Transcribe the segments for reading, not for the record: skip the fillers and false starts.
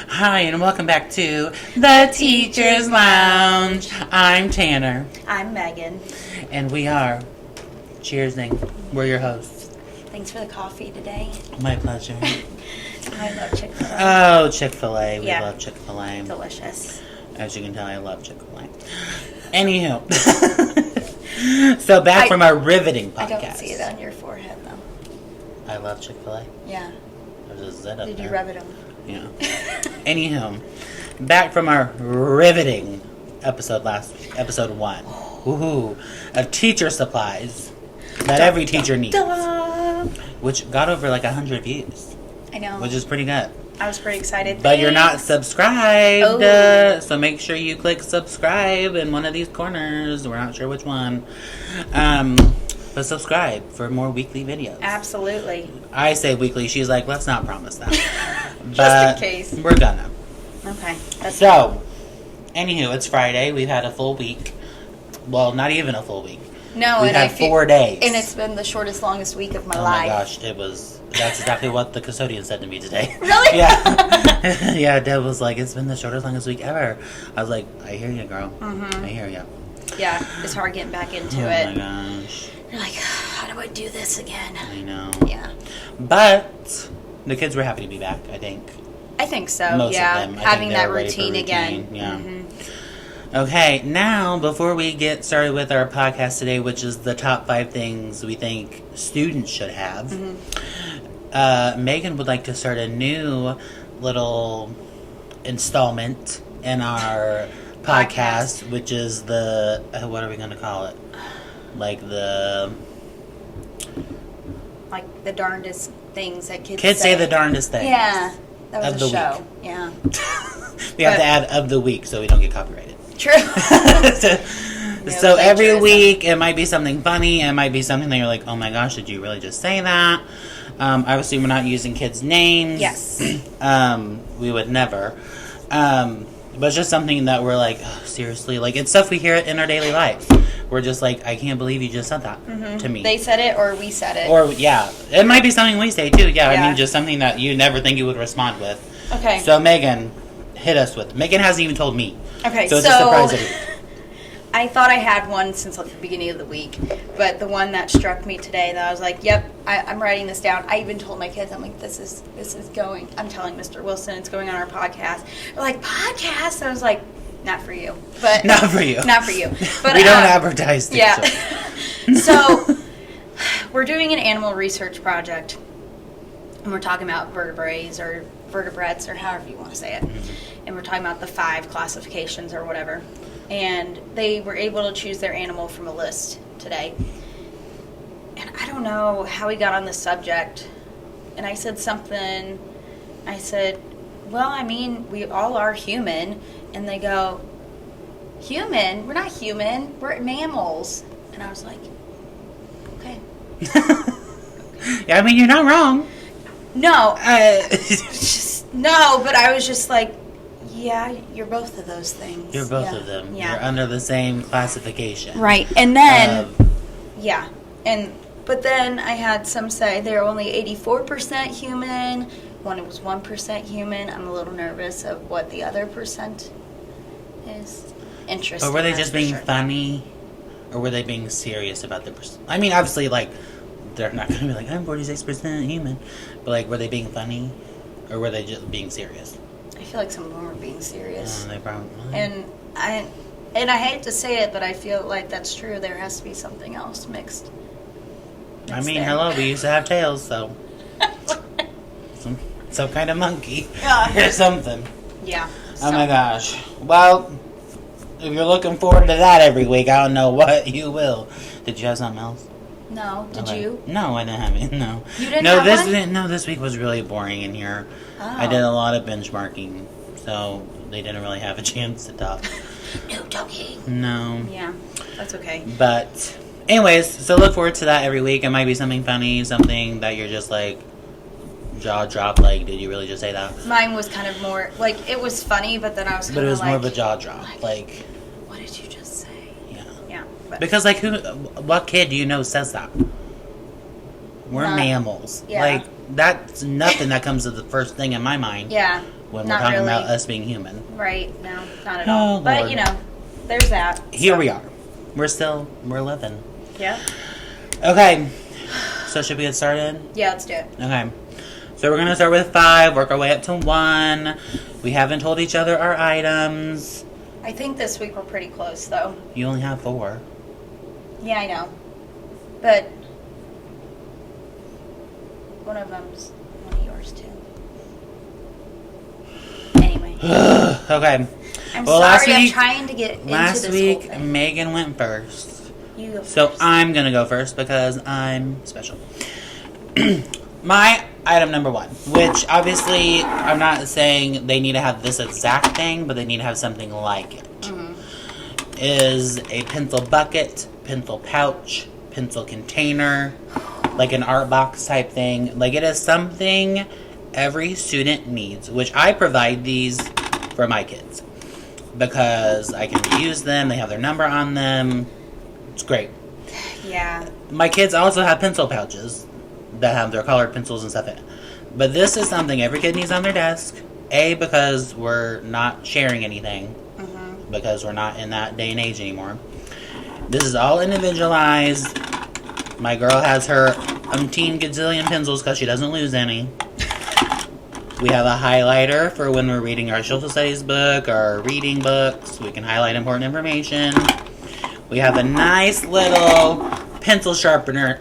Hi, and welcome back to The Teacher's Lounge. I'm Tanner. I'm Megan. And we are cheersing. We're your hosts. Thanks for the coffee today. My pleasure. I love Chick-fil-A. Oh, Chick-fil-A. We Yeah. love Chick-fil-A. Delicious. As you can tell, I love Chick-fil-A. Anywho. So back from our riveting podcast. I don't see it on your forehead, though. I love Chick-fil-A. Yeah. There's a Z up Did you there. rub it on? Yeah. Anywho, back from our riveting episode last week, episode 1. Woohoo! Of teacher supplies that every teacher needs. Which got over like 100 views. I know. Which is pretty good. I was pretty excited. But you're not subscribed. Oh. So make sure you click subscribe in one of these corners. We're not sure which one. But subscribe for more weekly videos. Absolutely. I say weekly. She's like, let's not promise that. Just in case. We're gonna. Okay. So, anywho, it's Friday. We've had a full week. Well, not even a full week. No, We've had 4 days. And it's been the shortest, longest week of my Oh life. my gosh, it was. That's exactly what the custodian said to me today. Really? Yeah. Yeah, Deb was like, it's been the shortest, longest week ever. I was like, I hear you, girl. Mm-hmm. I hear you. Yeah, it's hard getting back into Oh it. my gosh. You're like, how do I do this again? I know. Yeah. But the kids were happy to be back, I think. I think so, Most yeah. of them. I Having think they that were ready for routine again. routine, yeah. Mhm. Okay, now before we get started with our podcast today, which is the top 5 things we think students should have, Megan would like to start a new little installment in our podcast, which is the what are we going to call it? Like the Like the darndest things that kids say the darndest things. Yeah, that was Of a the show. week. Yeah, We have to add of the week so we don't get copyrighted. true. So every plagiarism. week it might be something funny, it might be something that you're like, oh my gosh, did you really just say that? Obviously we're not using kids' names. Yes. We would never. But it's just something that we're like, oh, seriously, like it's stuff we hear in our daily life. We're just like, I can't believe you just said that to me. They said it, or we said it. Or yeah, it might be something we say too. Yeah, I Yeah. mean just something that you never think you would respond with. Okay. So Megan, hit us with. Megan hasn't even told me. Okay. So it's a surprise to me. I thought I had one since like the beginning of the week, but the one that struck me today, that I was like, "Yep, I'm writing this down." I even told my kids, "I'm like, this is going." I'm telling Mr. Wilson it's going on our podcast. They're like, "Podcast?" I was like, "Not for you." But Not for you. Not for you. But we don't advertise. Things, Yeah. so. So we're doing an animal research project, and we're talking about vertebrates or vertebrates or however you want to say it, and we're talking about the 5 classifications or whatever. And they were able to choose their animal from a list today. And I don't know how we got on this subject. And I said something. I said, well, I mean, we all are human. And they go, human? We're not human. We're mammals. And I was like, okay. Yeah, I mean, you're not wrong. No. Just, No, but I was just like, yeah, you're both of those things. you're both Yeah. of them. Yeah. You're under the same classification. Right. And then... Of- But then I had some say they're only 84% human. One was 1% human. I'm a little nervous of what the other percent is. Interesting. but were they that's just for being sure. funny? Or were they being serious about the person? I mean, obviously, like, they're not going to be like, I'm 46% human. But, like, were they being funny? Or were they just being serious? I feel like some of them were being serious. They probably... And I hate to say it, but I feel like that's true. There has to be something else mixed. I mean, there. hello, we used to have tails, so... some kind of monkey. Yeah. Or something. Yeah. Oh my gosh. Well, if you're looking forward to that every week, I don't know what you will. Did you have something else? No, did Okay. you? No, I didn't have it. No. You didn't no, have one? No, this week was really boring in here. Oh. I did a lot of benchmarking, so they didn't really have a chance to talk. No talking. No. Yeah, that's okay. But, anyways, so look forward to that every week. It might be something funny, something that you're just like, jaw drop, like, did you really just say that? Mine was kind of more, like, it was funny, but then I was kind of But it was like... more of a jaw drop, like, What did you just say? yeah. Yeah. But Because, like, what kid do you know says that? We're Not- mammals. yeah. Like, that's nothing that comes to the first thing in my mind. yeah. when Not we're talking really. about us being human. Right? No, not at Oh, all. But Lord. you know, there's that. Here So, we are. We're living. Yeah. Okay. So should we get started? Yeah, let's do it. Okay. So we're going to start with 5, work our way up to 1. We haven't told each other our items. I think this week we're pretty close, though. You only have 4. Yeah, I know. But one of them's one of yours, too. Anyway. Okay. I'm Well, sorry, I'm trying to get into Last this week, whole thing. Megan went first. You go So first. I'm going to go first because I'm special. My item number 1, which obviously I'm not saying they need to have this exact thing, but they need to have something like it, Mhm. is a pencil bucket, pencil pouch, pencil container, like an art box type thing. Like, it is something every student needs, which I provide these for my kids because I can reuse them. They have their number on them. It's great. Yeah. My kids also have pencil pouches that have their colored pencils and stuff in it. But this is something every kid needs on their desk. A, because we're not sharing anything, Mhm. because we're not in that day and age anymore. This is all individualized. My girl has her umpteen gazillion pencils because she doesn't lose any. We have a highlighter for when we're reading our social studies book, our reading books. We can highlight important information. We have a nice little pencil sharpener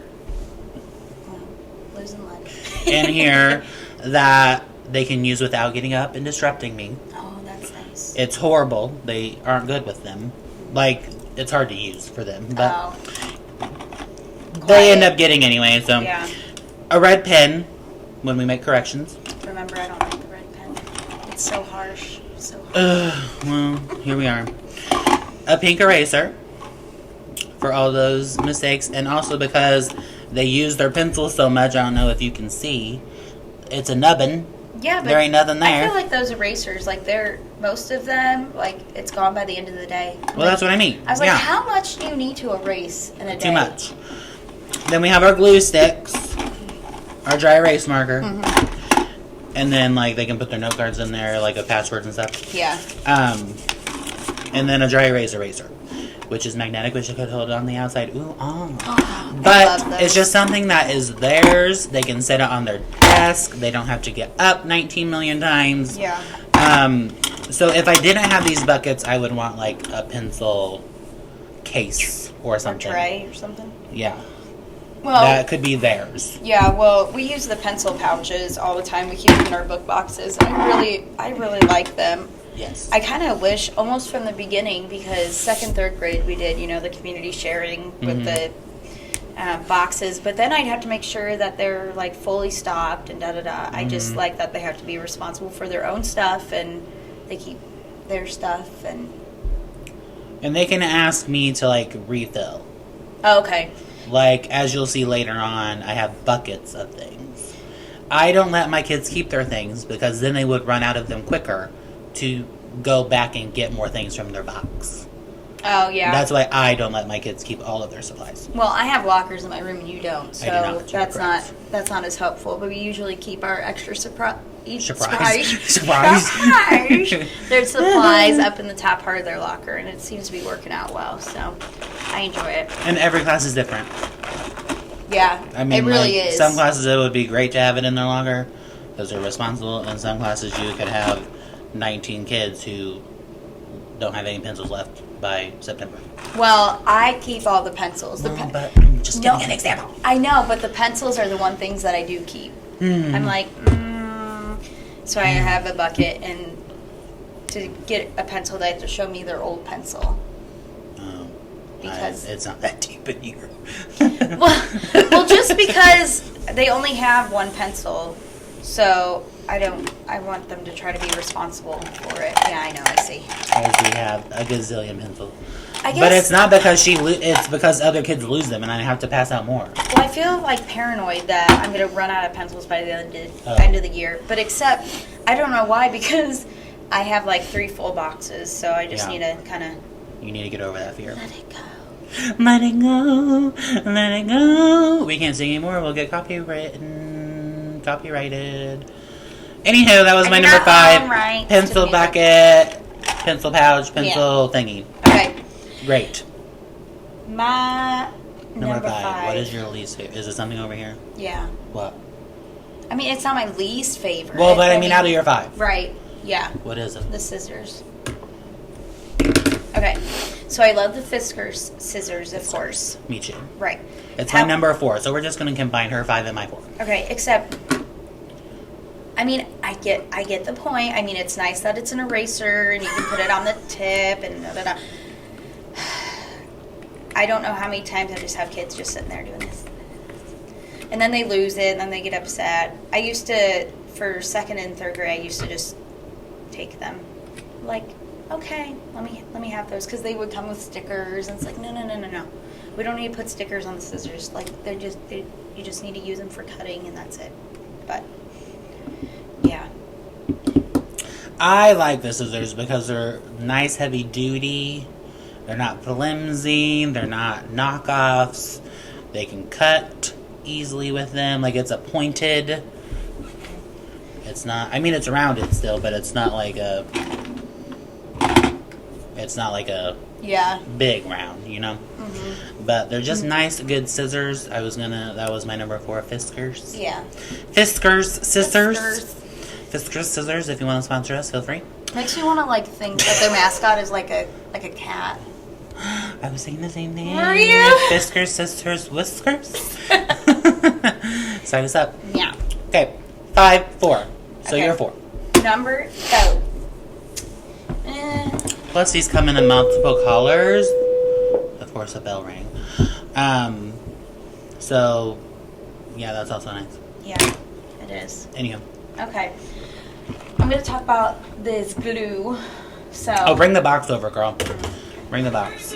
Losing leg. in here that they can use without getting up and disrupting me. Oh, that's nice. It's horrible. They aren't good with them. Like, it's hard to use for them. But Oh, they end up getting anyway. So, yeah. a red pen when we make corrections. Remember, I don't like the red pen. It's so harsh. So harsh. Well, here we are. A pink eraser for all those mistakes. And also because they use their pencils so much, I don't know if you can see. It's a nubbin. Yeah, but There ain't nothing I there. feel like those erasers, like most of them, like it's gone by the end of the day. Well, that's what I mean. I was like, Yeah. how much do you need to erase in a day? Too much. Then we have our glue sticks, our dry erase marker, and then like they can put their note cards in there, like with passwords and stuff. Yeah. And then a dry erase eraser, which is magnetic, which you could hold on the outside. Ooh, oh. I But love those. it's just something that is theirs. They can set it on their desk. They don't have to get up 19 million times. Yeah. So if I didn't have these buckets, I would want like a pencil case or Or something. tray or something. Yeah. Well, That could be theirs. yeah. Well, we use the pencil pouches all the time. We keep them in our book boxes. And I really like them. Yes. I kind of wish, almost from the beginning, because 2nd, 3rd grade we did, the community sharing with the boxes. But then I'd have to make sure that they're like fully stocked and da-da-da. I just like that they have to be responsible for their own stuff and they keep their stuff. And And they can ask me to like refill. oh, okay. Like, as you'll see later on, I have buckets of things. I don't let my kids keep their things because then they would run out of them quicker to go back and get more things from their box. Oh, yeah. That's why I don't let my kids keep all of their supplies. Well, I have lockers in my room and you don't, so I do not. You're that's correct. that's not as helpful. But we usually keep our extra Surprise. Surprise. Their supplies up in the top part of their locker, and it seems to be working out well. So I enjoy it. And every class is different. Yeah, I mean, it really like, is. some classes it would be great to have it in their locker because they're responsible, and some classes you could have 19 kids who don't have any pencils left by September. Well, I keep all the pencils. The No, but I'm just giving No. an example. I know, but the pencils are the one things that I do keep. I'm like, so I have a bucket, and to get a pencil, they have to show me their old pencil. Oh, Because- it's not that deep in here. Well, just because they only have one pencil, so I want them to try to be responsible for it. Yeah, I know, I see. Because we have a gazillion pencils. I guess, But it's not because it's because other kids lose them and I have to pass out more. well, I feel like paranoid that I'm going to run out of pencils by the Oh. end of the year. But except, I don't know why, because I have like 3 full boxes, so I just Yeah. need to kind of You need to get over that fear. let it go. Let it go, let it go. We can't sing anymore. We'll get copyrighted. Anywho, that was my You're number not 5. wrong, right? Pencil To the bucket, pencil pouch, pencil thingy. Okay. Great. My Number number 5. What is your least favorite? Is it something over here? Yeah. What? I mean, it's not my least favorite. Well, but I mean, out of your 5. Right. Yeah. What is it? The scissors. Okay. So I love the Fiskars scissors, of course. Me too. Right. It's my number 4, so we're just going to combine her 5 and my 4. Okay, except, I mean, I get the point. I mean, it's nice that it's an eraser and you can put it on the tip and da-da-da. I don't know how many times I just have kids just sitting there doing this. And then they lose it and then they get upset. I used to, for 2nd and 3rd grade, I used to just take them. Like, okay, let me have those. Because they would come with stickers and it's like, no. We don't need to put stickers on the scissors. Like, you just need to use them for cutting and that's it. But, yeah. I like the scissors because they're nice, heavy duty. They're not flimsy. They're not knockoffs. They can cut easily with them. Like, it's a pointed. It's not. I mean, it's rounded still, but it's not like a. It's not like a. Yeah. Big round, you know. Mm-hmm. But they're just nice, good scissors. That was my number 4. Fiskars. Yeah. Fiskars scissors. Fiskars scissors. If you want to sponsor us, feel free. Makes me want to like think that their mascot is like a cat. I was saying the same thing. Were you? Fiskars, sisters, whiskers. Sign us up. Yeah. Okay, 5, 4. So Okay. you're 4. Number go. Plus these come in multiple colors. Of course, a bell rang. So yeah, that's also nice. Yeah, it is. Anywho. Okay. I'm going to talk about this glue. So. Oh, bring the box over, girl. Bring the box.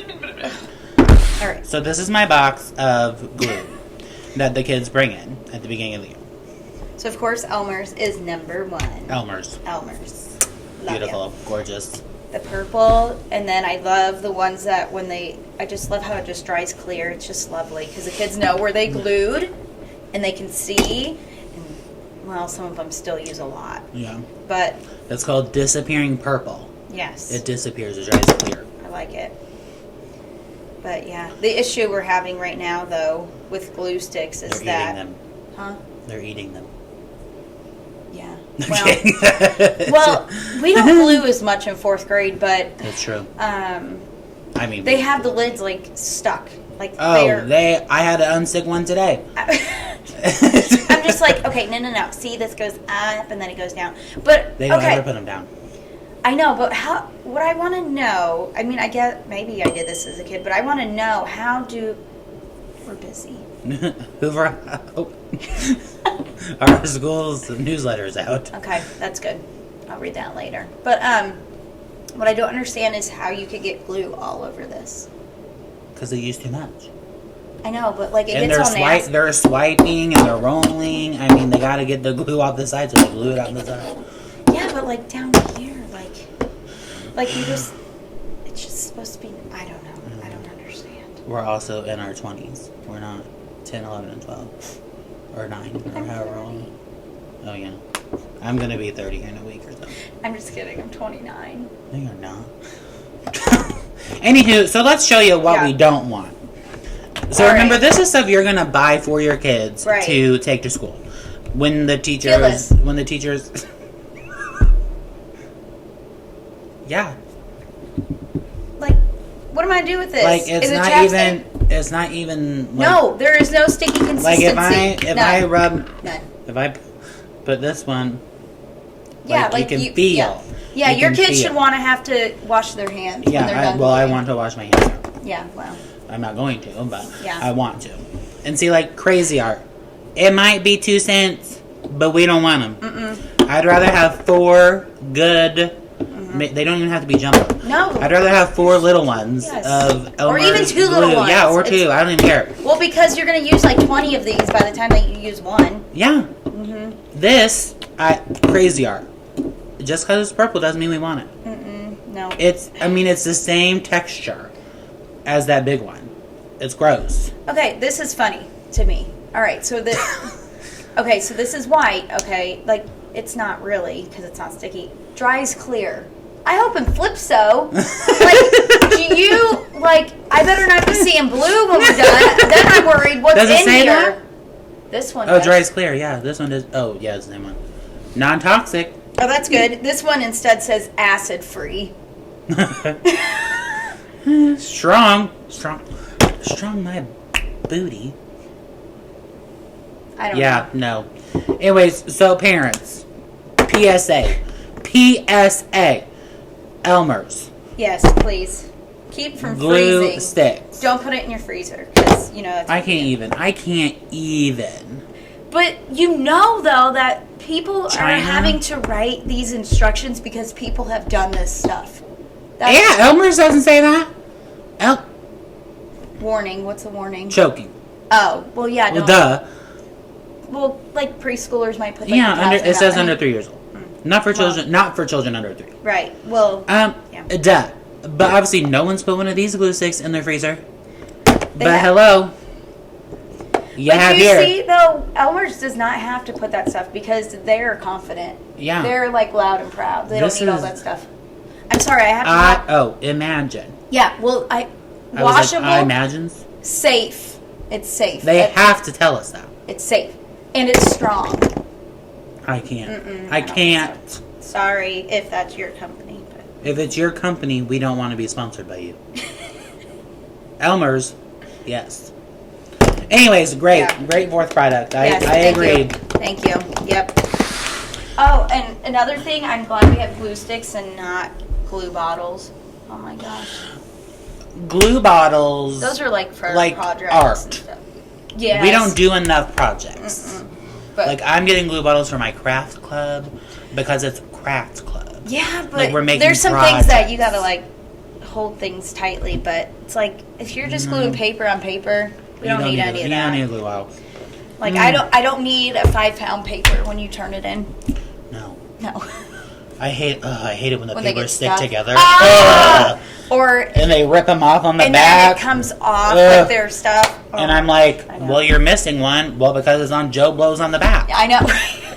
All right. So this is my box of glue that the kids bring in at the beginning of the year. So of course Elmer's is number 1. Elmer's. Elmer's. Love Beautiful. ya. Gorgeous. The purple, and then I love the ones that I just love how it just dries clear. It's just lovely because the kids know where they glued and they can see. And, well, some of them still use a lot. Yeah. But. It's called disappearing purple. Yes. It disappears. It dries clear. I like it. But yeah, the issue we're having right now, though, with glue sticks is They're eating them. Huh? They're eating them. Yeah. Okay. Well, we don't glue as much in 4th grade, but That's true. I mean, they have the lids like stuck. Like I had to unstick one today. I'm just like, okay, no. See, this goes up and then it goes down. But They don't okay. ever put them down. I know, but what I want to know, I mean, I get, maybe I did this as a kid, but I want to know we're busy. Hoover. Oh. Our school's newsletter is out. Okay, that's good. I'll read that later. But what I don't understand is how you could get glue all over this. Because they use too much. I know, but like And gets all nasty. they're swiping and they're rolling. I mean, they got to get the glue off the side, so they glue it on the side. Yeah, but like down here, like you just, it's just supposed to be, I don't know. Mm-hmm. I don't understand. We're also in our 20s. We're not 10, 11, and 12. Or 9, or however old. Oh, yeah. I'm going to be 30 in a week or so. I'm just kidding. I'm 29. No, you're not. Anywho, so let's show you what we don't want. So All remember, right. this is stuff you're going to buy for your kids Right. to take to school. When the teachers... Phyllis. When the teachers... Yeah. Like, what am I gonna do with this? Like, it's Is it not chapstick? even... It's not even... Like, No, there is no sticky consistency. Like, if I rub... None. If I put this one... Yeah, you can feel. Yeah, You your can kids feel. should want to have to wash their hands when they're Yeah, done I gluing. want to wash my hands out. Yeah, well. I'm not going to, but Yeah. I want to. And see, like, crazy art. It might be 2 cents, but we don't want them. Mm-mm. I'd rather have 4 good... They don't even have to be jumbo. No. I'd rather have 4 little ones Yes. of Elmer's Or even 2 glue. little ones. Yeah, or 2. I don't even care. Well, because you're going to use like 20 of these by the time that you use one. Yeah. Mm-hmm. This, crazy art. Just because it's purple doesn't mean we want it. No. It's the same texture as that big one. It's gross. Okay, this is funny to me. All right, so this... Okay, so this is white, okay? Like, It's not really, because it's not sticky. Dries clear. I hope and flip so. Like, do you, like, I better not be seeing blue when we're done. Then I'm worried what's Does it in say here. that? This one Oh, does. dries clear. Yeah, this one is. Oh, yeah, it's the same one. Non-toxic. Oh, that's good. This one instead says acid free. Strong, my booty. I don't Yeah, know. no. Anyways, so parents, PSA, Elmer's Yes, please. Keep from glue freezing. sticks. Don't put it in your freezer, because, you know, that's I can't even. But you know, though, that people China? are having to write these instructions because people have done this stuff. That's Yeah, Elmer's doesn't say that. warning. What's the warning? Choking. Oh, well, yeah. Well, Don't. duh. Well, like preschoolers might put. Like, Yeah, the cows it says out. under 3 years old. Not for Well- children. Not for children under 3. Right. Well, yeah. Duh. But obviously, no one's put one of these glue sticks in their freezer. But have- hello, you but have you here. see, though, Elmer's does not have to put that stuff because they're confident. Yeah. They're like loud and proud. They This don't need all is- that stuff. I'm sorry, I have to. Imagine. Yeah. Well, I was washable, like, I imagines. safe. It's safe. They That's- have to tell us that. It's safe and it's strong. I can't. Mm-mm, I I don't can't. Sorry if that's your company, but If it's your company, we don't want to be sponsored by you. Elmer's, yes. Anyways, great. Yeah. Great fourth product. yes, I thank agreed. You. Thank you. Yep. Oh, and another thing, I'm glad we have glue sticks and not glue bottles. Oh my gosh, Glue bottles. those are like for Like projects art. and stuff. Yeah. We don't do enough projects. But Like, I'm getting glue bottles for my craft club because it's craft club. yeah, but like, we're making there's some things that you projects. gotta like hold things tightly. But it's like if you're just gluing paper on paper, we don't need any of You that. don't need a glue bottle. Like I don't need a 5-pound paper when you turn it in. No. No. I hate it when the When they papers get stick stuck. together. Ah! Ugh. Or And they rip them off on the and back. then it comes off Ugh. with their stuff. Oh, And I'm like, I know. well, you're missing one. Well, because it's on Joe Blow's on the back. I know.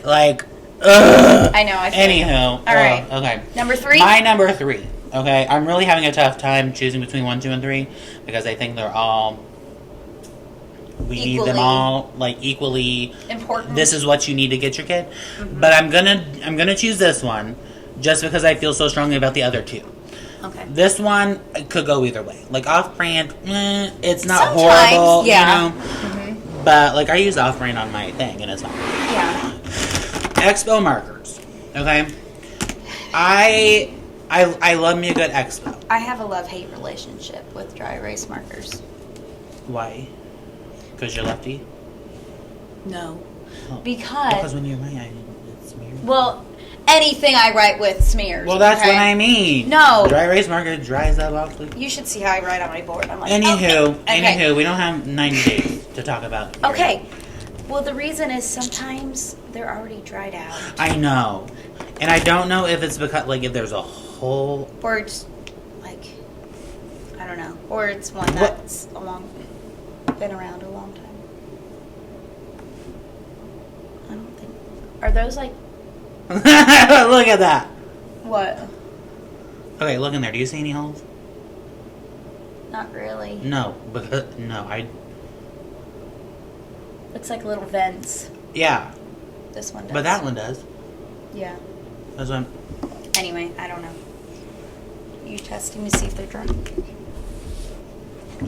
Like, ugh. I know. I feel you. Anywho. All right. Okay. Number 3. My number 3. Okay. I'm really having a tough time choosing between 1, 2, and 3 because I think they're all. We need them Equally. all like equally. Important. This is what you need to get your kid. But I'm gonna choose this one just because I feel so strongly about the other 2. Okay. This one could go either way. Like off-brand, it's not Sometimes, horrible, yeah. you know. But like I use off-brand on my thing, and it's not. Yeah. Expo markers, okay. I love me a good Expo. I have a love-hate relationship with dry erase markers. Why? Because you're lefty. No. Oh, Because because when you're right, it's weird. well, anything I write with smears. Well, that's okay? what I mean. No. Dry erase marker dries up awfully. You should see how I write on my board. I'm like, Anywho, okay. we don't have 90 days to talk about. Here. Okay. Well, the reason is sometimes they're already dried out, I know, and I don't know if it's because like if there's a whole. or it's like I don't know, or it's one What? that's been around a long time. I don't think. Are those like Look at that. what? Okay, look in there. Do you see any holes? Not really. No, because I. Looks like little vents. Yeah, This one does. but that one does. Yeah. That's one. Anyway, I don't know. You testing to see if they're dry?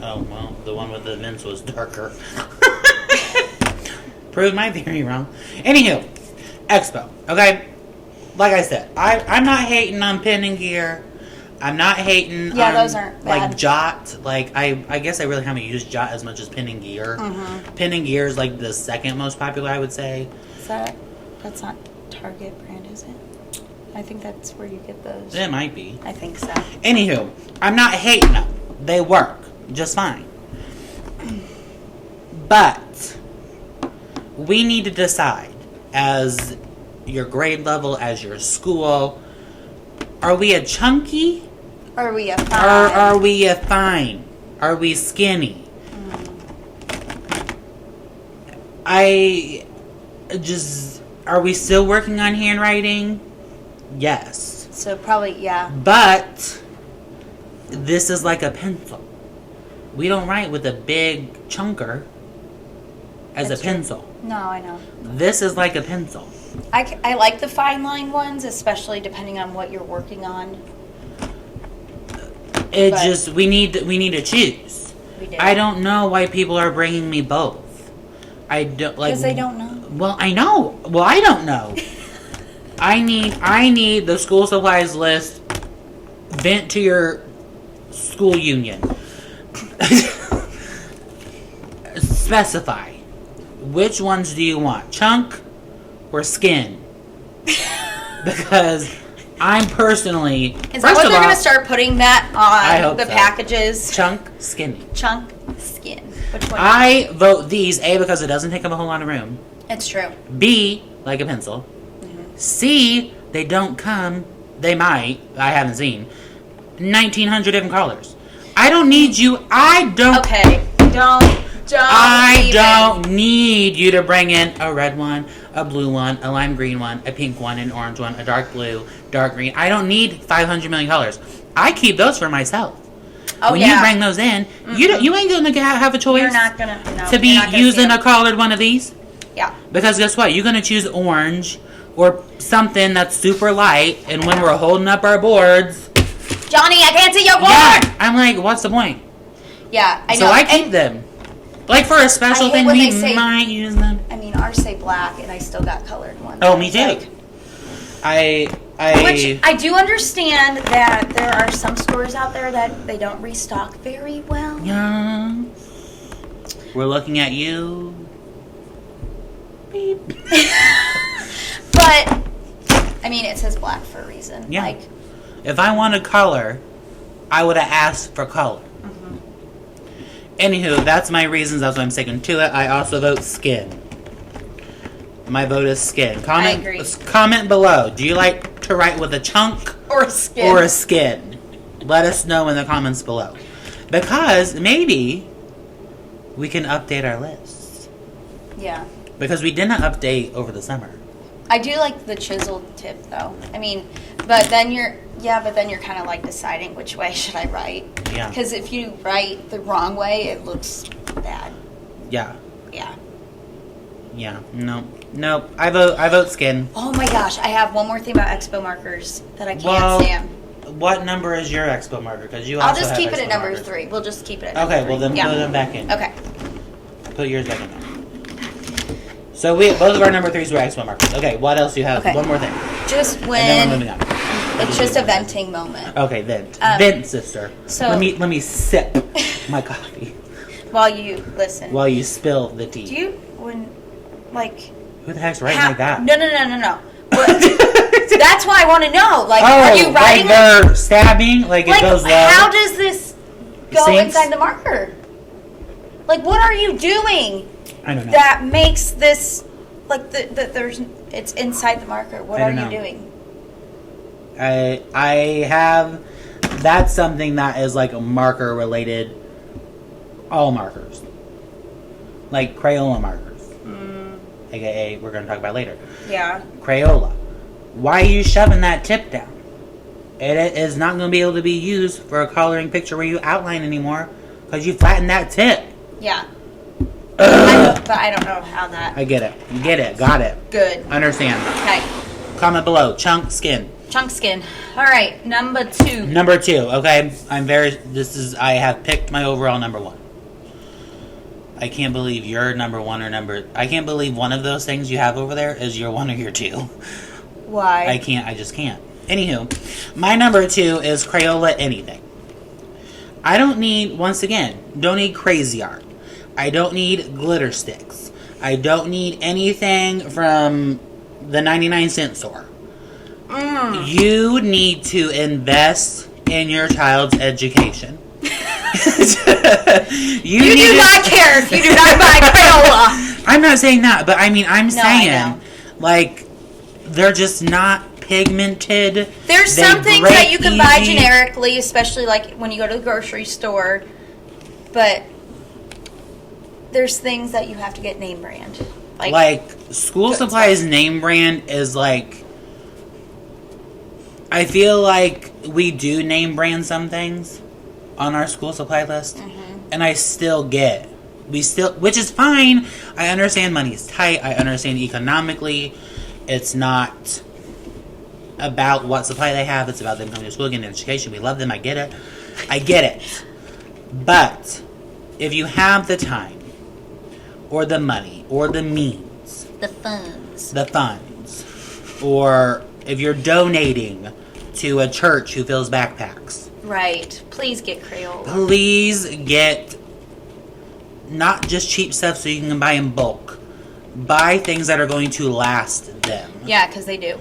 Oh well, the one with the vents was darker. Proved my theory wrong. Anywho, Expo. Okay, like I said, I'm not hating on pinning gear. I'm not hating Yeah, on those aren't like bad. Jot. Like I guess I really haven't used Jot as much as pinning gear. Mm-hmm. Pinning gear is like the second most popular, I would say. Is that's not Target brand, is it? I think that's where you get those. It might be. I think so. Anywho, I'm not hating them. They work just fine. But we need to decide as your grade level, as your school, are we a chunky Are we a or five? are we a fine? Are we skinny? I just Are we still working on handwriting? Yes. So probably, yeah. But this is like a pencil. We don't write with a big chunker as That's a true. pencil. No, I know. This is like a pencil. I like the fine line ones, especially depending on what you're working on. It But- just we need to choose. We did. I don't know why people are bringing me both. I don't like Because they don't know. Well, I know. Well, I don't know. I need the school supplies list bent to your school union. Specify. Which ones do you want? Chunk or skin? Because I'm personally Is that what they're going to start putting that I hope on the so. packages? chunk skinny. Chunk, skin. Which one? I vote these A because it doesn't take up a whole lot of room. It's true. B, like a pencil. C, they don't come. They might. I haven't seen. 1,900 different colors. I don't need you. I don't. Okay. Don't. I even. don't need you to bring in a red one, a blue one, a lime green one, a pink one, an orange one, a dark blue, dark green. I don't need 500 million colors. I keep those for myself. Oh, when yeah. you bring those in, you ain't gonna have a choice. You're not going to. No, to be you're not gonna using see a them. colored one of these. Yeah. Because guess what? You're going to choose orange or something that's super light, and when we're holding up our boards... Johnny, I can't see your board! Yeah, I'm like, what's the point? Yeah, I know. So I keep And, them. Like for a special I hate thing, when we they say- might use them. I mean, ours say black, and I still got colored ones. Oh, me too. Like, which I do understand that there are some stores out there that they don't restock very well. Yeah. We're looking at you. Beep. But, I mean, it says black for a reason. Yeah. Like, If I wanted color, I would have asked for color. Anywho, that's my reasons. That's why I'm sticking to it. I also vote skin. My vote is skin. agree. Comment below. Do you like to write with a chunk or skin. or a skin? Let us know in the comments below. Because maybe we can update our lists. Yeah. Because we didn't update over the summer. I do like the chiseled tip, though. I mean, but then you're kind of like deciding which way should I write. Yeah. Because if you write the wrong way, it looks bad. Yeah. Yeah. Yeah. Nope. I vote skin. Oh my gosh, I have one more thing about Expo markers that I can't Well, stand. What number is your expo marker? Because you I'll also just have keep it expo at number markers. 3. We'll just keep it at number Okay, 3. well then Yeah. put them back in. Okay. Put yours back in there. So both of our number 3s were expo markers. Okay, what else do you have? Okay. One more thing. Just And then we're when moving on. it's just a venting moment. Okay, vent. Um, Vent, sister. so- let me sip my coffee While you listen. while you spill the tea. Do you when like Who the heck's writing how- like that? No. That's why I want to know. Like, Oh, are you writing like they're stabbing? Like it goes low? how does this go Sinks? inside the marker? Like, what are you doing I don't know. that makes this like it's inside the marker? What I are don't you know. doing? I have. That's something that is like a marker related. All markers, like Crayola markers, aka we're going to talk about later. Yeah. Crayola. Why are you shoving that tip down? It is not going to be able to be used for a coloring picture where you outline anymore because you flattened that tip. Yeah. Ugh. But I don't know how that. I get it. Get it. Got it. Good. Understand. Okay. Comment below. Chunk skin. Chunk skin. All right. Number 2. Number 2. Okay. I have picked my overall number 1. I can't believe your number 1 or I can't believe one of those things you have over there is your 1 or your 2. Why? I just can't. Anywho, my number 2 is Crayola anything. I don't need crazy art. I don't need glitter sticks. I don't need anything from the 99-cent store. You need to invest in your child's education. you do not care if you do not buy Crayola. I'm not saying that, but I mean, I'm No, I saying, know. like, they're just not pigmented. There's They some things break that you can buy easy. generically, especially like when you go to the grocery store. But there's things that you have to get name brand. Like school supplies name brand is like, I feel like we do name brand some things on our school supply list, and I still get, which is fine. I understand money's tight. I understand economically, it's not about what supply they have. It's about them coming to school, getting an education. We love them. I get it. But if you have the time, or the money, or the means, the funds, or if you're donating to a church who fills backpacks, right? Please get Crayola. Please get not just cheap stuff so you can buy in bulk. Buy things that are going to last them. Yeah, because they do.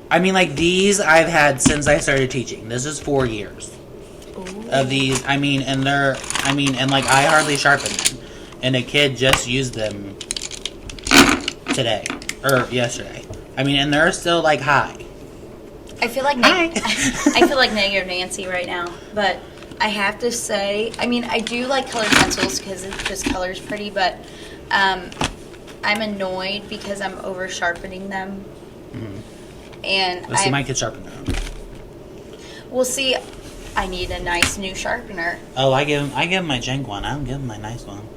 I mean, like, these I've had since I started teaching. This is 4 years. Ooh. Of these. I mean, and like, I hardly sharpen them. And a kid just used them today. Or yesterday. I mean, and they're still, like, high. I feel like I feel like negative Nancy right now, but I have to say, I mean, I do like colored pencils because it just colors pretty, but I'm annoyed because I'm over sharpening them. Mm-hmm. And Let's see my kid sharpen them. Well, see, I need a nice new sharpener. Oh, I give him my jank one. I don't give him my nice one.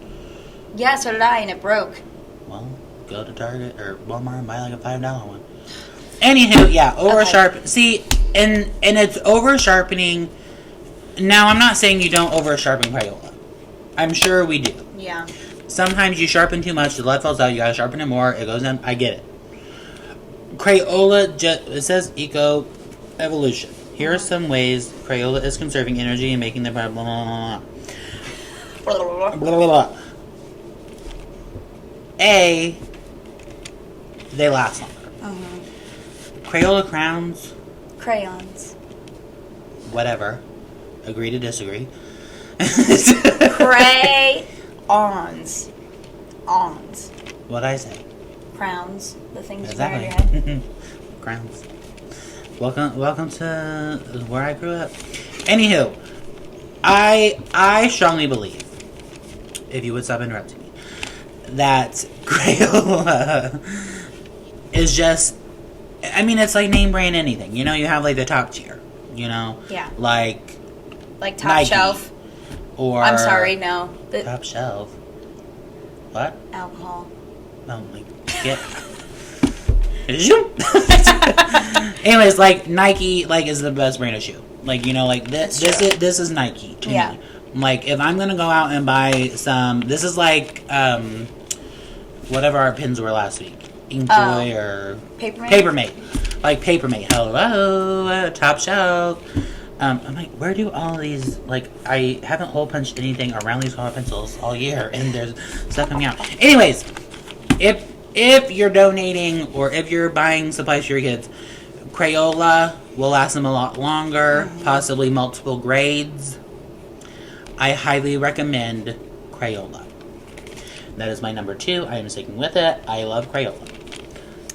Yeah, so did I, and it broke. Well, go to Target or Walmart and buy like a $5 one. Anywho, yeah, over sharpen. Okay. See, and it's over sharpening. Now, I'm not saying you don't over sharpen Crayola. I'm sure we do. Yeah. Sometimes you sharpen too much, the lead falls out. You gotta sharpen it more. It goes in. I get it. Crayola, it says Eco Evolution. Here are some ways Crayola is conserving energy and making the blah blah blah blah blah blah blah. A, they last longer. Crayola crayons. Whatever. Agree to disagree. Crayons. What'd I say? Crowns. The things exactly. you wear on your head. Crowns. Welcome to where I grew up. Anywho, I strongly believe, if you would stop interrupting me, that Crayola is just, I mean, it's like name brand anything. You know, you have like the top tier, you know? Yeah. Like top Nike, shelf. Or I'm sorry, no. Top shelf. What? Alcohol. Oh my god. Anyways, like Nike, like is the best brand of shoe. Like, you know, like this is Nike to me. Like if I'm gonna go out and buy some, this is like whatever our pins were last week, Inkjoy or Papermate. Like Papermate. Hello, top shelf. I'm like, where do all these, like, I haven't hole punched anything around these color pencils all year, and there's stuff coming out. Anyways, if you're donating or if you're buying supplies for your kids, Crayola will last them a lot longer, possibly multiple grades. I highly recommend Crayola. That is my number 2. I am sticking with it. I love Crayola.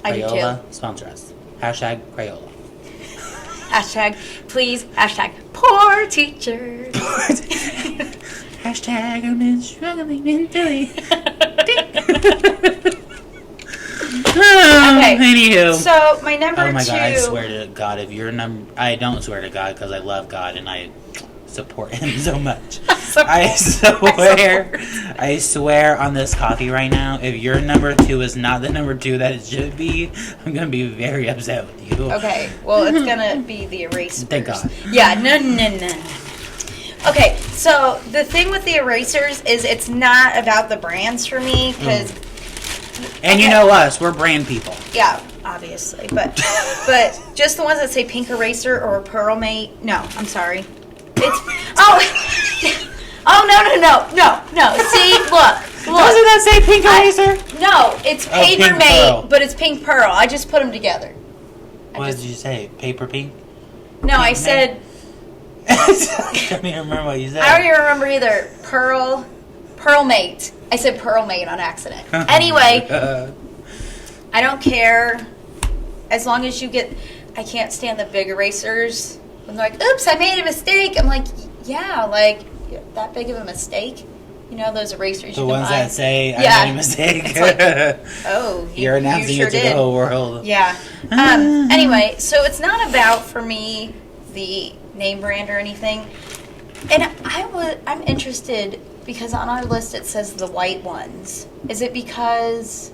I do too. Crayola, sponsor us. Hashtag Crayola. Hashtag, please, hashtag, poor teachers. Hashtag, I've been struggling mentally. Okay. Anywho. So, my number 2. Oh my god, I swear to God, if you're I don't swear to God because I love God and I support Him so much. I swear on this coffee right now, if your number 2 is not the number 2 that it should be, I'm going to be very upset with you. Okay, well, it's going to be the erasers. Thank God. Yeah, no. Okay, so the thing with the erasers is it's not about the brands for me, because... And you know us, we're brand people. Yeah, obviously, but just the ones that say pink eraser or Pearl Mate, no, I'm sorry. It's... No. See, look. Doesn't that say pink eraser? No, it's Paper Mate, but it's Pink Pearl. I just put them together. What did you say? Paper pink? No, I said... I don't even remember what you said. I don't even remember either. Pearl Mate. I said Pearl Mate on accident. Anyway, I don't care. As long as you get... I can't stand the big erasers. When they're like, oops, I made a mistake. I'm like, yeah, like, that big of a mistake? You know those erasers The you ones can buy? that say, I Yeah. made a mistake. It's like, oh, You're announcing you sure it to did. the whole world. Yeah. Anyway, so it's not about, for me, the name brand or anything. And I'm interested because on our list it says the white ones. Is it because...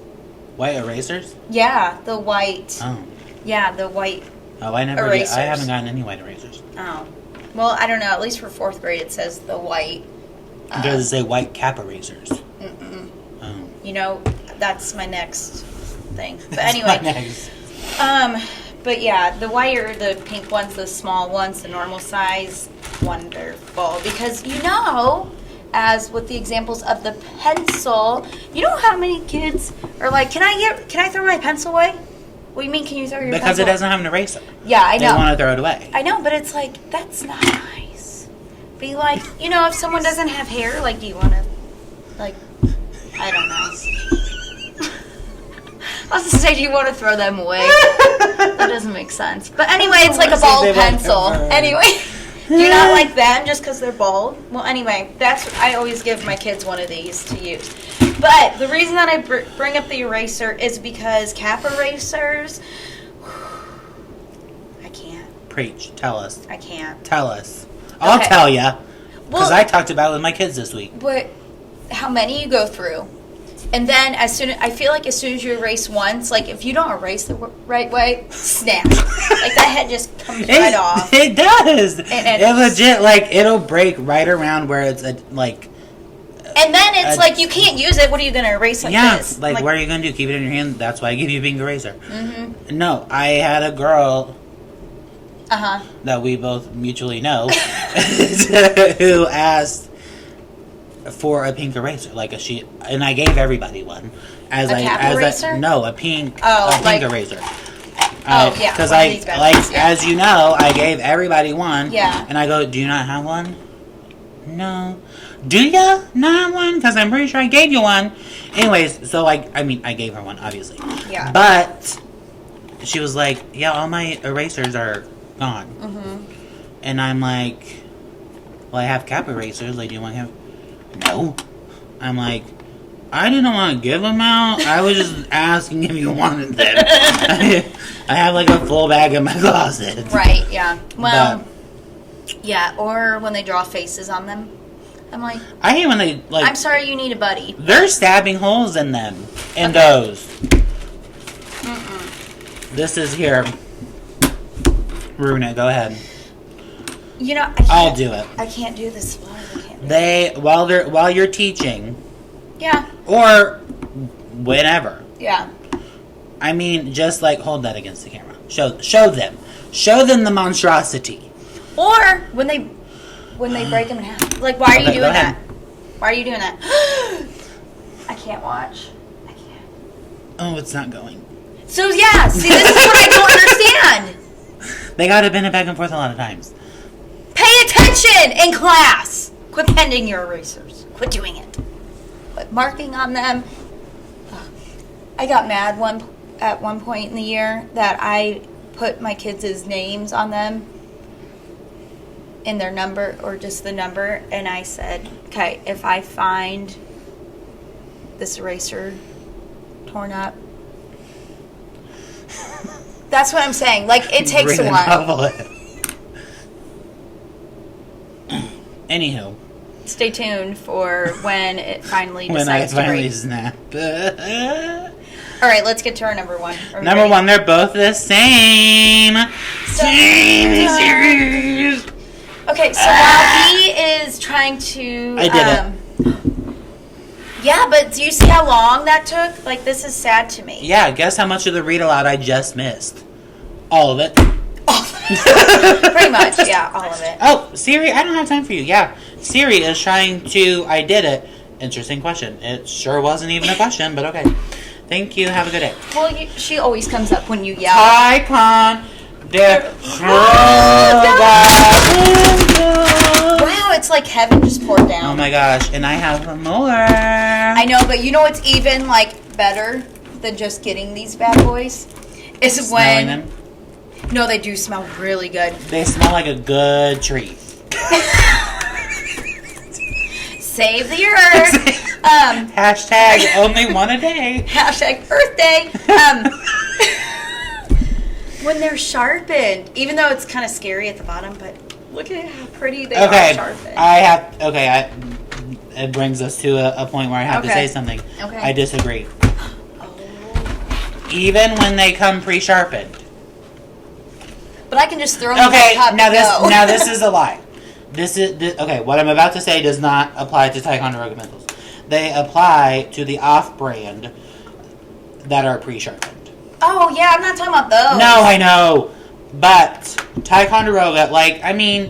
White erasers? Yeah, the white. Oh. Yeah, the white. Oh, I Erasers. haven't gotten any white erasers. Oh. Well, I don't know. At least for 4th grade it says the white. Does it say white cap erasers? Mm-mm. Oh. You know, that's my next thing. But That's anyway. my next. But yeah, the white or the pink ones, the small ones, the normal size, wonderful. Because you know, as with the examples of the pencil, you know how many kids are like, can I throw my pencil away? What do you mean, can you throw your pencil? Because it doesn't have an eraser. Yeah, I know. They want to throw it away. I know, but it's like, that's not nice. Be like, you know, if someone doesn't have hair, like, do you want to, like, I don't know. I was going to say, do you want to throw them away? That doesn't make sense. But anyway, it's like a bald pencil. Anyway, do you not like them just because they're bald? Well, anyway, I always give my kids one of these to use. But the reason that I bring up the eraser is because cap erasers, I can't. Preach. Tell us. I can't. Tell us. I'll Okay. tell ya. Because Well- I talked about it with my kids this week. But how many you go through, and then I feel like as soon as you erase once, like if you don't erase the right way, snap, like that head just comes right off. It does. And It legit, like, it'll break right around where it's, like... And then it's like you can't use it. What are you going to erase like yeah, this? like, what are you going to do? Keep it in your hand? That's why I give you a pink eraser. Mm-hmm. No, I had a girl Uh-huh. that we both mutually know who asked for a pink eraser, like a sheet, and I gave everybody one. As A cap eraser? No, a pink like- eraser. Oh, yeah, Because one of these bad like, ones, yeah. as you know, I gave everybody one. Yeah. And I go, do you not have one? No. Do ya not have one? Because I'm pretty sure I gave you one. Anyways, so I gave her one, obviously. Yeah. But she was like, yeah, all my erasers are gone. Mm-hmm. And I'm like, well, I have cap erasers. Like, do you want to have... No. I'm like, I didn't want to give them out. I was just asking if you wanted them. I have like a full bag in my closet. Right, yeah. Well, yeah, or when they draw faces on them. I'm like, I hate when they, like... I'm sorry, you need a buddy. They're stabbing holes in them. In Okay. those. Mm-mm. This is here. Ruin it. Go ahead. You know, I'll do it. I can't do this slide. I can't do They, while you're teaching, Yeah, or whenever, yeah. I mean, just like hold that against the camera. Show them. Show them the monstrosity. Or when they break them in half. Like, why are you Okay, go doing ahead. that? Why are you doing that? I can't watch. I can't. Oh, it's not going. So yeah, see, this is what I don't understand. They gotta bend it back and forth a lot of times. Pay attention in class. Quit bending your erasers. Quit doing it. Quit marking on them. Ugh. I got mad at one point in the year that I put my kids' names on them in their number or just the number, and I said, okay, if I find this eraser torn up, that's what I'm saying. Like, it takes a Bring while. it. Anywho, Stay tuned for when it finally when I decides to finally break. snap. All right, let's get to our number one. Are we Number ready? one, they're both the same. Same series. Okay, so while he is trying to... I did it. Yeah, but do you see how long that took? Like, this is sad to me. Yeah, guess how much of the read aloud I just missed? All of it. Pretty much, yeah, all of it. Oh, Siri, I don't have time for you. Yeah, Siri is trying to... I did it. Interesting question. It sure wasn't even a question, but okay. Thank you. Have a good day. Well, she always comes up when you yell. Icon. Wow, it's like heaven just poured down. Oh my gosh, and I have more. I know, but you know what's even, like, better than just getting these bad boys? Is Smelling when... them. No, they do smell really good. They smell like a good tree. Save the earth. Hashtag only one a day. Hashtag Earth Day. When they're sharpened, even though it's kind of scary at the bottom, but look at how pretty they are sharpened. It brings us to a point where I have to say something. Okay. I disagree. Oh. Even when they come pre-sharpened. But I can just throw them in the Okay, cup now this is a lie. Okay, what I'm about to say does not apply to Ticonderoga pencils. They apply to the off-brand that are pre-sharpened. Oh, yeah, I'm not talking about those. No, I know. But Ticonderoga, I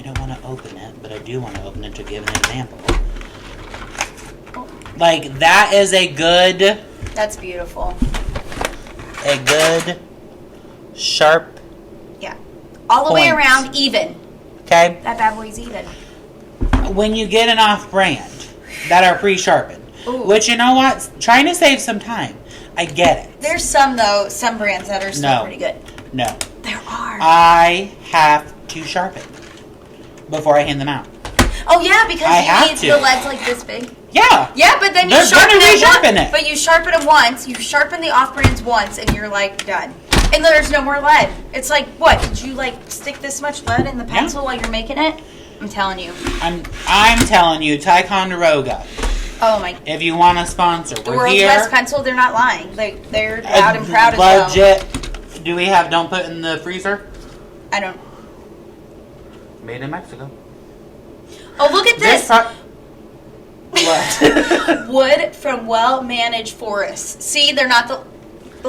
don't want to open it, but I do want to open it to give an example. That is a good... That's beautiful. A good, sharp... Yeah. All the way point. around, even. Okay? That bad boy's even. When you get an off-brand that are pre-sharpened, Ooh. which, you know what? Trying to save some time. I get it. There's some brands that are still pretty good. No. There are. I have to sharpen before I hand them out. Oh, yeah, because I you need the leads like this big. Yeah. Yeah, but then you They're sharpen gonna it resharpen once. it. But you sharpen it once. You sharpen the off-brands once, and you're, done. And there's no more lead. It's what? Did you, stick this much lead in the pencil while you're making it? I'm telling you. I'm telling you, Ticonderoga. Oh, my. If you want to sponsor, The we're world's here. best pencil, they're not lying. They're loud and proud as well. Legit. Do we have don't put in the freezer? I don't. Made in Mexico. Oh, look at this. What? Wood from well-managed forests. See, they're not the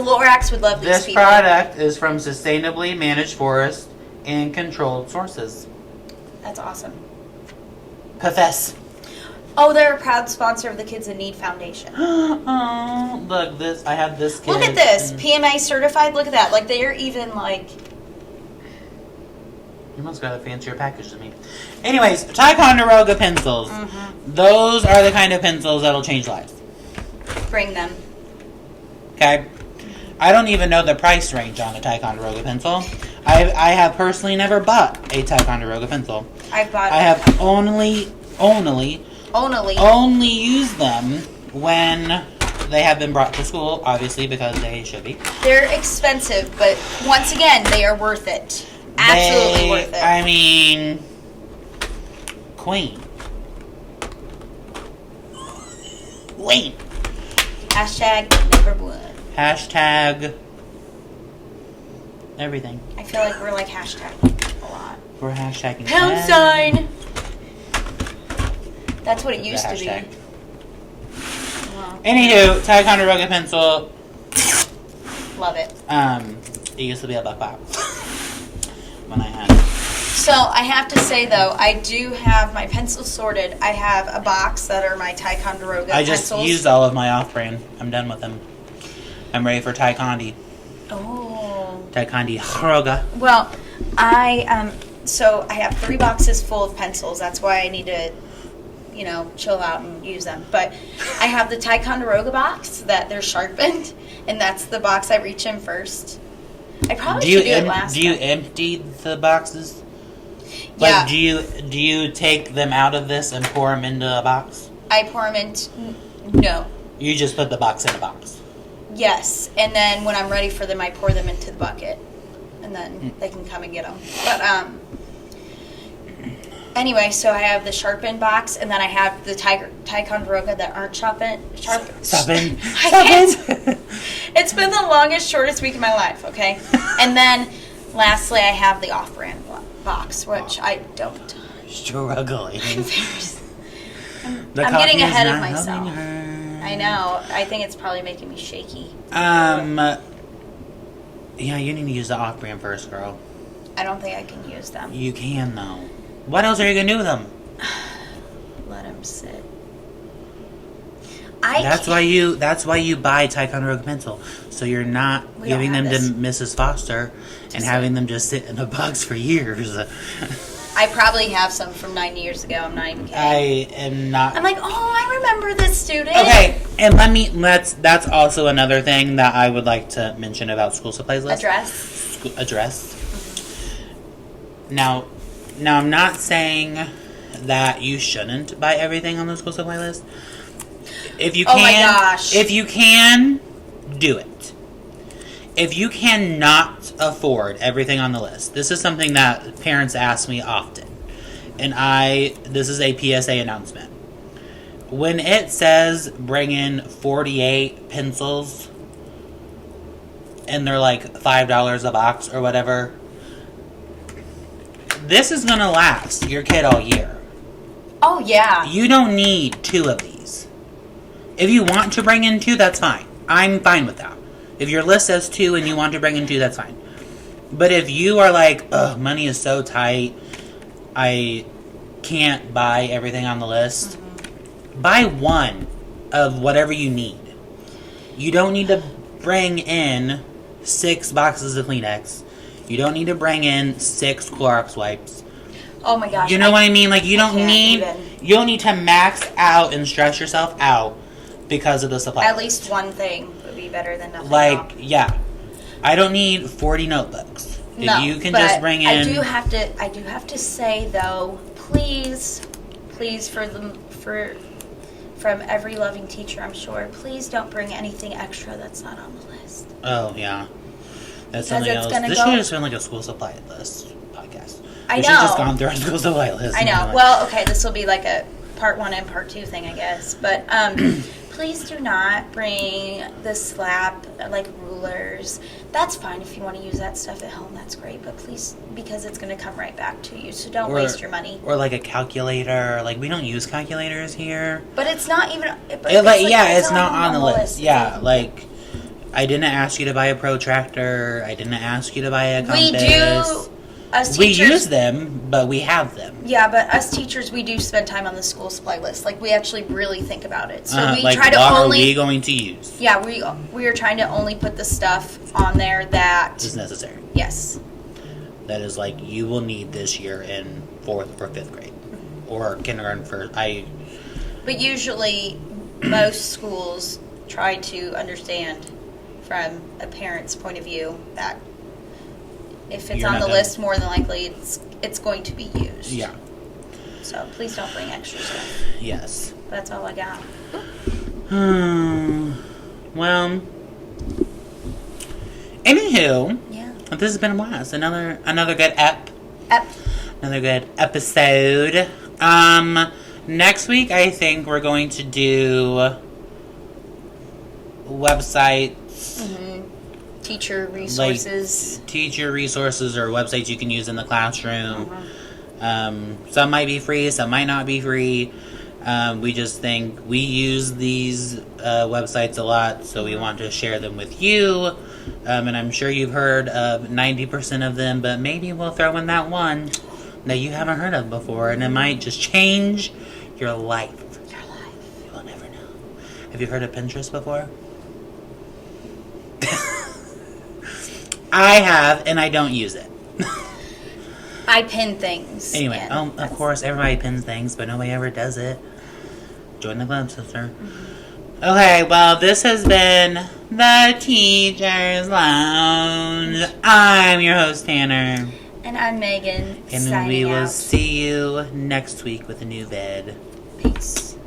Lorax would love these This people. product is from sustainably managed forests and controlled sources. That's awesome. Profess. Oh, they're a proud sponsor of the Kids in Need Foundation. Oh, look, I have this kid. Look at this. PMA certified. Look at that. They're even You must got a fancier package than me. Anyways, Ticonderoga pencils. Mm-hmm. Those are the kind of pencils that'll change lives. Bring them. Okay? I don't even know the price range on a Ticonderoga pencil. I have personally never bought a Ticonderoga pencil. I have only used them when they have been brought to school, obviously, because they should be. They're expensive, but once again, they are worth it. Absolutely worth it. I mean, Queen. Hashtag number one. Hashtag everything. I feel like we're hashtagging a lot. We're hashtagging. Pound sign. That's what it used to be. Wow. Anywho, Ticonderoga pencil. Love it. It used to be a $1 when I had it. So I have to say though, I do have my pencils sorted. I have a box that are my Ticonderoga I just pencils. used all of my off-brand. I'm done with them. I'm ready for Ticondi. Oh. Ticonderoga. Well, so I have 3 boxes full of pencils. That's why I need to, chill out and use them. But I have the Ticonderoga box that they're sharpened, and that's the box I reach in first. I probably should do it last Do you time. empty the boxes? Yeah. Do you take them out of this and pour them into a box? I pour them into... No. You just put the box in a box. Yes. And then when I'm ready for them, I pour them into the bucket. And then they can come and get them. But, anyway, so I have the sharpened box, and then I have the Ticonderoga that aren't sharpened. Sharpened. It's been the longest, shortest week of my life, okay? And then, lastly, I have the off-brand box, which I don't. Struggling. I'm getting ahead of myself. I know. I think it's probably making me shaky. Yeah, you need to use the off-brand first, girl. I don't think I can use them. You can, though. What else are you going to do with them? Let them sit. That's why you buy Ticonderoga pencil. So you're not giving them to Mrs. Foster and having them just sit in a box for years. I probably have some from 9 years ago. I'm not even kidding. I am not. I'm like, I remember this student. Okay, and that's also another thing that I would like to mention about school supplies list. Address. Address. Now I'm not saying that you shouldn't buy everything on the school supply list. If you Oh can, my gosh. if you can, do it. If you cannot afford everything on the list, this is something that parents ask me often. And this is a PSA announcement. When it says bring in 48 pencils and they're like $5 a box or whatever, this is going to last your kid all year. Oh, yeah. You don't need 2 of these. If you want to bring in 2, that's fine. I'm fine with that. If your list says 2 and you want to bring in 2, that's fine. But if you are like, ugh, money is so tight, I can't buy everything on the list, buy 1 of whatever you need. You don't need to bring in 6 boxes of Kleenex. You don't need to bring in 6 Clorox wipes. Oh my gosh. You know what I mean? Like, you don't can't need to max out and stress yourself out because of the supply At list. least one thing would be better than nothing. Like, yeah. I don't need 40 notebooks. No, If you can but just bring in... I do have to say though, please, from every loving teacher, I'm sure, please don't bring anything extra that's not on the list. Oh, yeah. That's Because something it's else. gonna This go- should have just been like a school supply list podcast. I We should have just know. gone through our school supply list. I and know. been like, Well, okay, this will be like a part 1 and part 2 thing, I guess. But please do not bring the slap, like rulers. That's fine if you want to use that stuff at home. That's great. But please, because it's going to come right back to you. So don't waste your money. Or like a calculator. Like, we don't use calculators here. But it's not even. It's not on the list. Yeah, It's like, I didn't ask you to buy a protractor. I didn't ask you to buy a compass. We do. Us We teachers, use them, but we have them. Yeah, but us teachers, we do spend time on the school supply list. Like, we actually really think about it. So we like, try to what only. are we going to use? Yeah, we are trying to only put the stuff on there that. Is necessary. Yes. That is like, you will need this year in 4th or 5th grade. Or kindergarten first. But usually, most schools try to understand from a parent's point of view that if it's You're on not the gonna- list, more than likely it's going to be used. Yeah. So please don't bring extra stuff. Yes. That's all I got. Well. Anywho, Yeah. this has been a blast. Another good Ep. Another good episode. Next week I think we're going to do websites, Teacher resources. like teacher resources or websites you can use in the classroom. Some might be free, some might not be free. We just think we use these websites a lot, so we want to share them with you. And I'm sure you've heard of 90% of them, but maybe we'll throw in that one that you haven't heard of before, and it might just change your life. You will never know. Have you heard of Pinterest before? I have, and I don't use it. I pin things. Anyway, and of course, everybody pins things, but nobody ever does it. Join the club, sister. Okay, well, this has been the Teacher's Lounge. I'm your host, Tanner. And I'm Megan. And we will see you next week with a new vid. Peace.